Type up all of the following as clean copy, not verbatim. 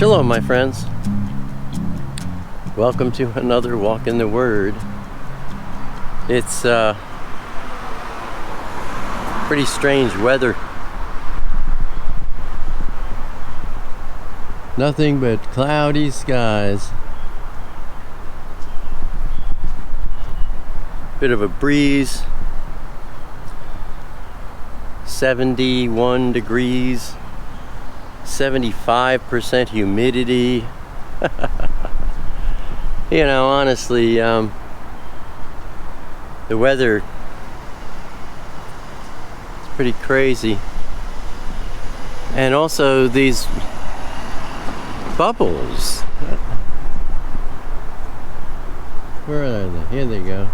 Shalom, my friends. Welcome to another Walk in the Word. It's pretty strange weather. Nothing but cloudy skies. Bit of a breeze. 71 degrees. 75% humidity. You know, honestly, the weather is pretty crazy. And also these bubbles. Where are they? Here they go.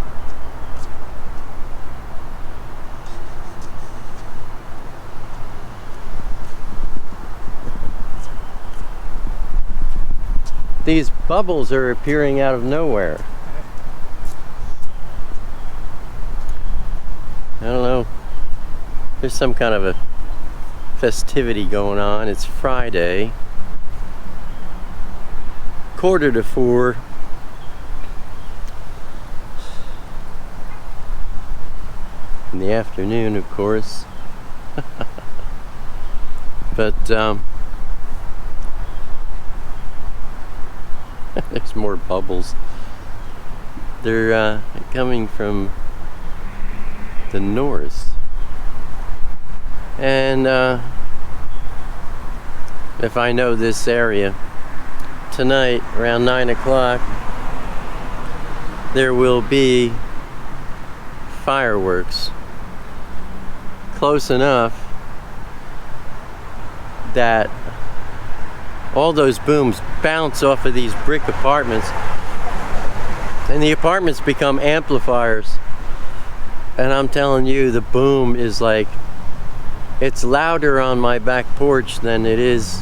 These bubbles are appearing out of nowhere. I don't know. There's some kind of a festivity going on. It's Friday. 3:45. In the afternoon, of course. But, there's more bubbles. They're coming from the north. And if I know this area, tonight around 9 o'clock there will be fireworks close enough that all those booms bounce off of these brick apartments, and the apartments become amplifiers. And I'm telling you, the boom is like, it's louder on my back porch than it is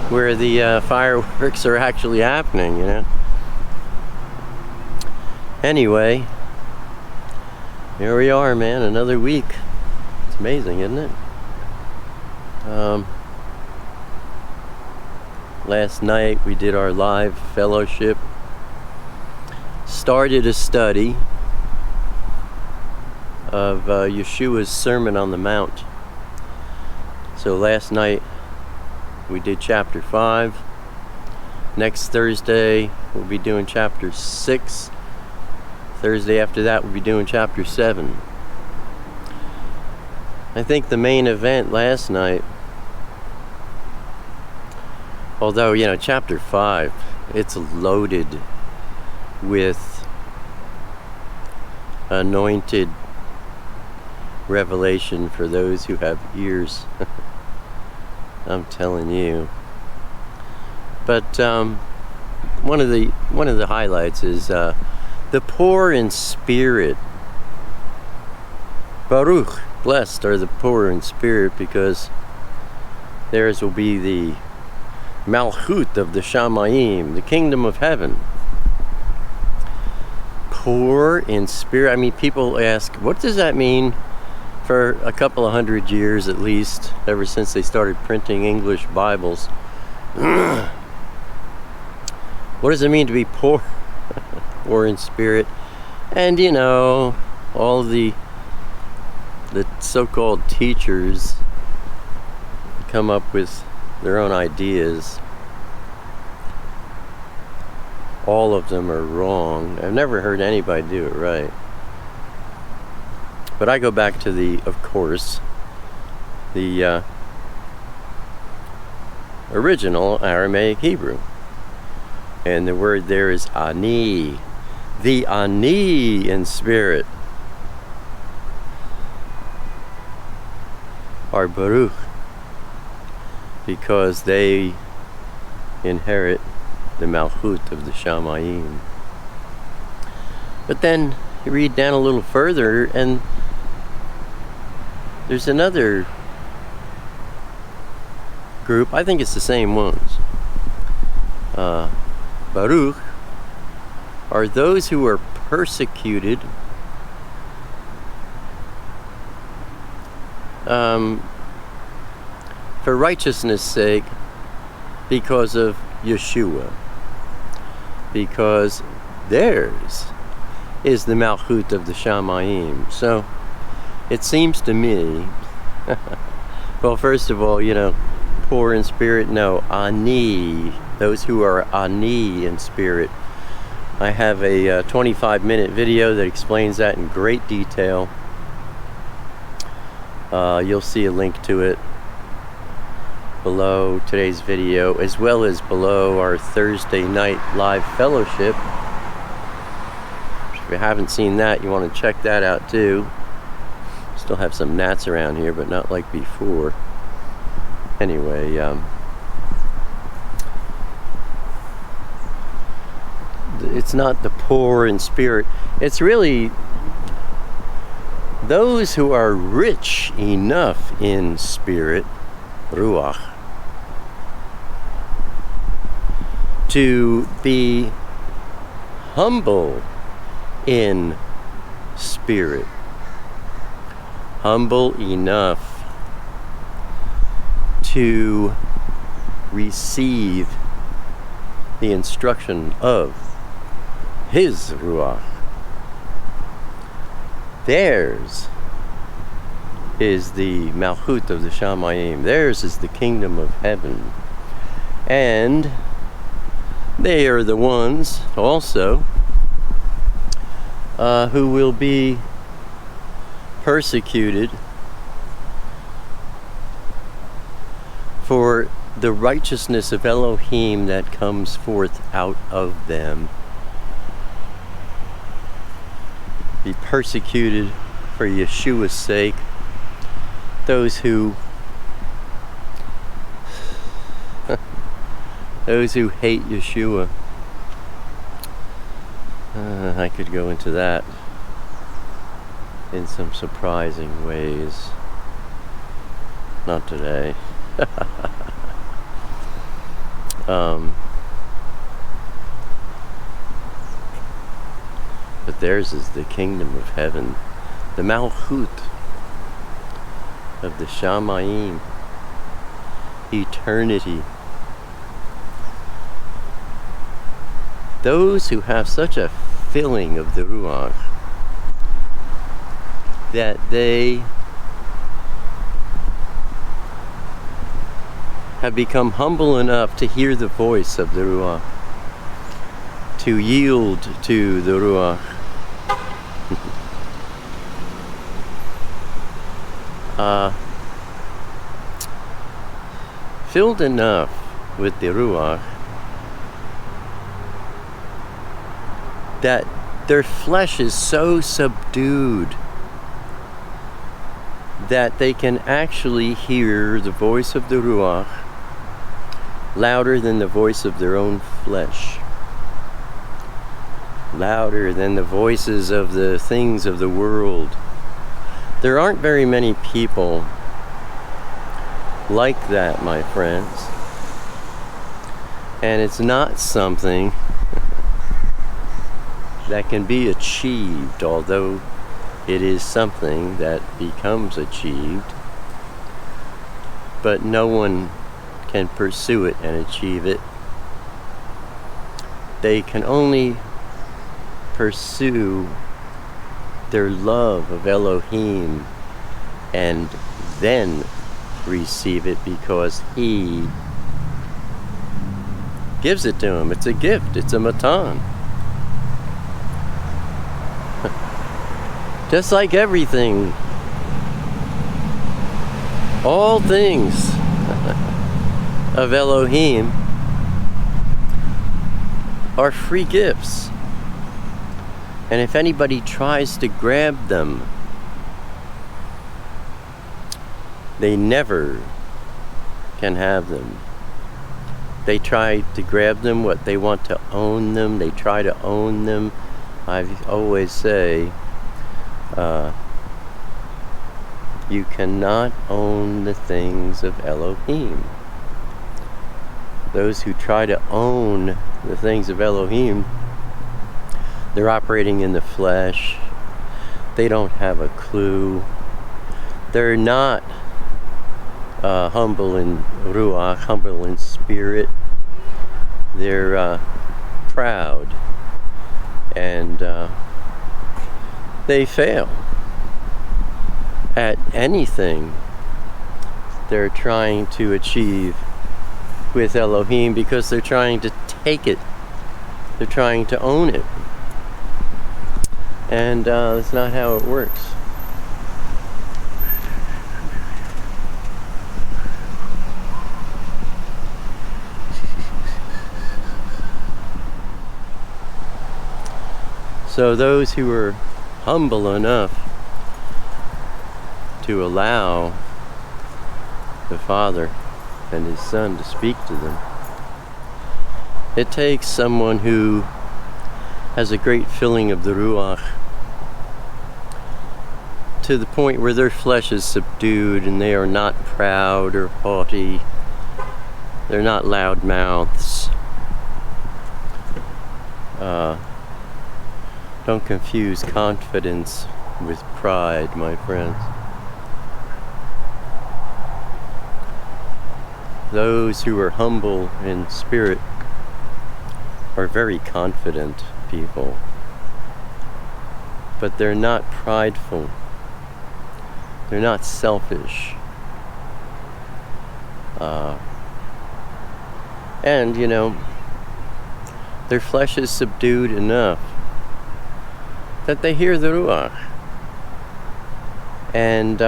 where the fireworks are actually happening, you know. Anyway, here we are, man, another week. It's amazing, isn't it? Last night we did our live fellowship, started a study of Yeshua's Sermon on the Mount. So last night we did chapter 5. Next Thursday we'll be doing chapter 6. Thursday after that we'll be doing chapter 7. I think the main event last night, although, you know, chapter 5, it's loaded with anointed revelation for those who have ears. I'm telling you. But one of the highlights is the poor in spirit. Baruch, blessed are the poor in spirit, because theirs will be the Malchut of the Shamayim, the kingdom of heaven. Poor in spirit. I mean, people ask, what does that mean? For a couple of 100 years at least, ever since they started printing English Bibles. What does it mean to be poor? Poor in spirit? And, you know, all the so-called teachers come up with their own ideas. All of them are wrong. I've never heard anybody do it right. But I go back to of course, the original Aramaic Hebrew. And the word there is ani. The ani in spirit are Baruch, because they inherit the Malchut of the Shamayim. But then you read down a little further, and there's another group. I think it's the same ones. Baruch are those who are persecuted for righteousness' sake, because of Yeshua. Because theirs is the Malchut of the Shamayim. So it seems to me, well, first of all, poor in spirit, no, ani, those who are ani in spirit. I have a 25-minute video that explains that in great detail. You'll see a link to it below today's video, as well as below our Thursday night live fellowship. If you haven't seen that, you want to check that out too. Still have some gnats around here, but not like before. Anyway, it's not the poor in spirit. It's really those who are rich enough in spirit, Ruach, to be humble in spirit. Humble enough to receive the instruction of His Ruach. Theirs is the Malchut of the Shamayim. Theirs is the kingdom of heaven. And they are the ones also who will be persecuted for the righteousness of Elohim that comes forth out of them. Be persecuted for Yeshua's sake. Those who hate Yeshua. I could go into that in some surprising ways. Not today. But theirs is the kingdom of heaven, the Malchut of the Shamayim, eternity. Those who have such a filling of the Ruach that they have become humble enough to hear the voice of the Ruach, to yield to the Ruach. Filled enough with the Ruach that their flesh is so subdued that they can actually hear the voice of the Ruach louder than the voice of their own flesh, louder than the voices of the things of the world. There aren't very many people like that, my friends, and it's not something that can be achieved, although it is something that becomes achieved, but no one can pursue it and achieve it. They can only pursue their love of Elohim and then receive it because He gives it to them. It's a gift. It's a matan. Just like everything, all things of Elohim are free gifts. And if anybody tries to grab them, they never can have them. They try to grab them, they want to own them, they try to own them. I always say, you cannot own the things of Elohim. Those who try to own the things of Elohim, they're operating in the flesh. They don't have a clue. They're not humble in ruach, humble in spirit. They're proud, and they fail at anything they're trying to achieve with Elohim, because they're trying to take it. They're trying to own it. And that's not how it works. So those who are humble enough to allow the Father and His Son to speak to them, it takes someone who has a great filling of the Ruach to the point where their flesh is subdued and they are not proud or haughty. They're not loud mouths. Don't confuse confidence with pride, my friends. Those who are humble in spirit are very confident people, but they're not prideful. They're not selfish. And, you know, their flesh is subdued enough that they hear the Ruach. And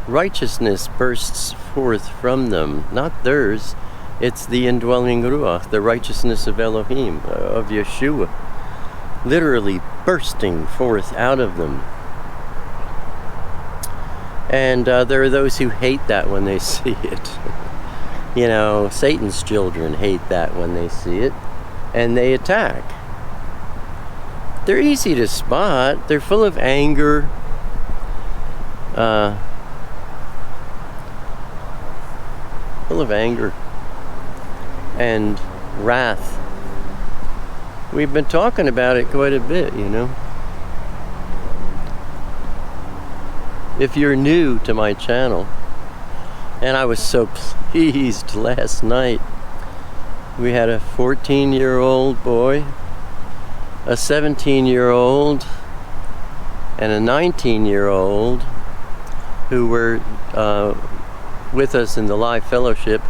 righteousness bursts forth from them, not theirs. It's the indwelling Ruach, the righteousness of Elohim, of Yeshua, literally bursting forth out of them. And there are those who hate that when they see it. You know, Satan's children hate that when they see it, and they attack. They're easy to spot. They're full of anger. Full of anger and wrath. We've been talking about it quite a bit, you know. If you're new to my channel, and I was so pleased last night, we had a 14-year-old boy, a 17-year-old, and a 19-year-old who were with us in the live fellowship,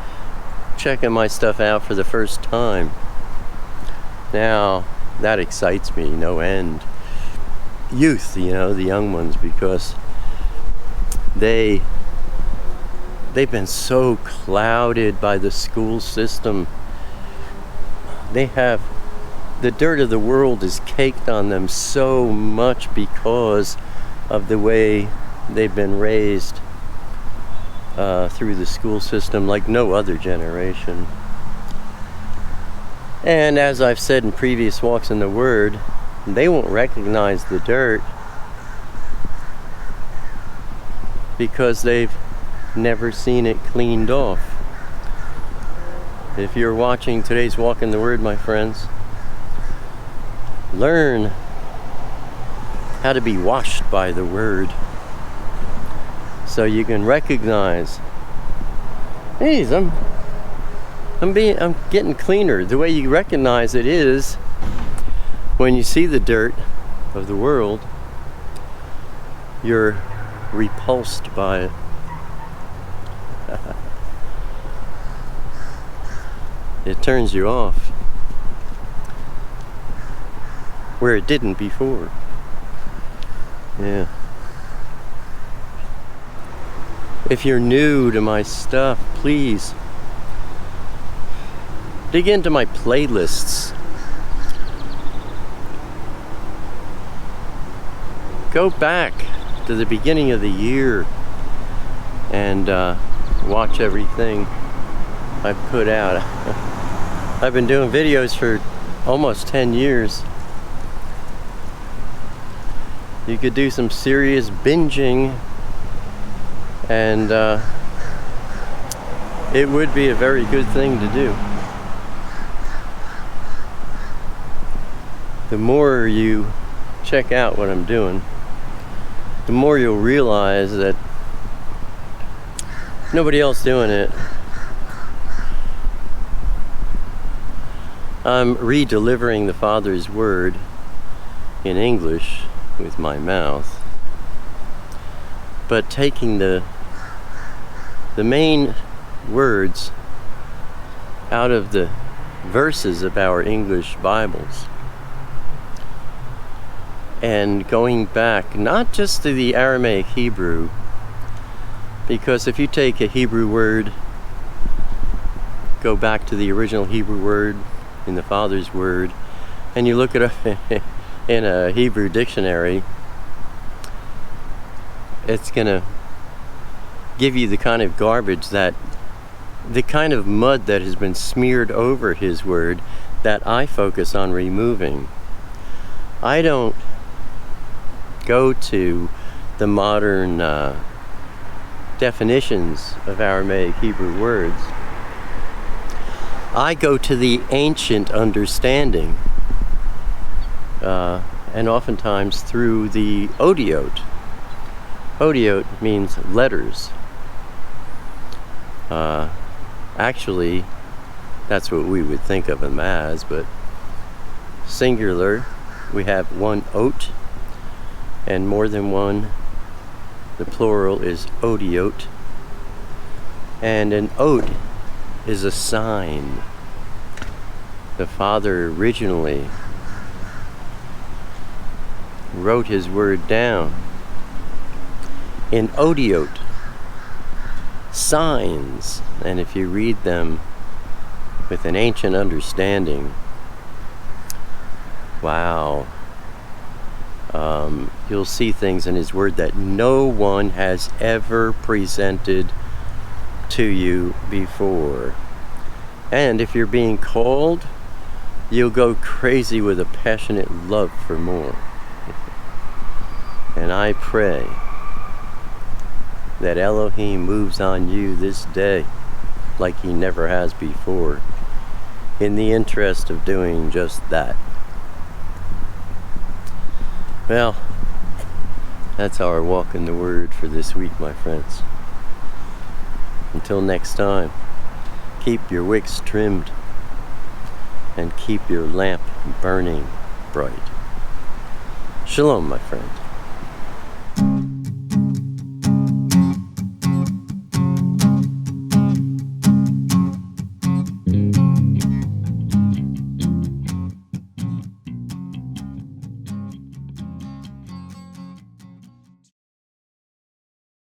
checking my stuff out for the first time. Now, that excites me no end. Youth, you know, the young ones, because they've been so clouded by the school system. They have, the dirt of the world is caked on them so much because of the way they've been raised through the school system like no other generation. And as I've said in previous walks in the Word, they won't recognize the dirt because they've never seen it cleaned off. If you're watching today's Walk in the Word, my friends, learn how to be washed by the Word so you can recognize, hey, I'm getting cleaner. The way you recognize it is when you see the dirt of the world, you're repulsed by it. It turns you off where it didn't before. Yeah. If you're new to my stuff, please dig into my playlists. Go back to the beginning of the year and watch everything I've put out. I've been doing videos for almost 10 years. You could do some serious binging, and it would be a very good thing to do. The more you check out what I'm doing, the more you'll realize that Nobody else doing it. I'm re-delivering the Father's word in English with my mouth, but taking the main words out of the verses of our English Bibles and going back not just to the Aramaic Hebrew, because if you take a Hebrew word, go back to the original Hebrew word in the Father's word, and you look it up in a Hebrew dictionary, it's gonna give you the kind of garbage, that the kind of mud that has been smeared over his word that I focus on removing. I don't go to the modern definitions of Aramaic Hebrew words. I go to the ancient understanding, and oftentimes through the odiot. Odiot means letters. Actually, that's what we would think of them as, but singular, we have one ot, and more than one, the plural is odiot. And an ot is a sign. The Father originally wrote his word down in odiot, signs, and if you read them with an ancient understanding, wow, you'll see things in his word that no one has ever presented to you before. And if you're being called, you'll go crazy with a passionate love for more. And I pray that Elohim moves on you this day like he never has before, in the interest of doing just that. Well, that's our walk in the Word for this week, my friends. Until next time, keep your wicks trimmed and keep your lamp burning bright. Shalom, my friend.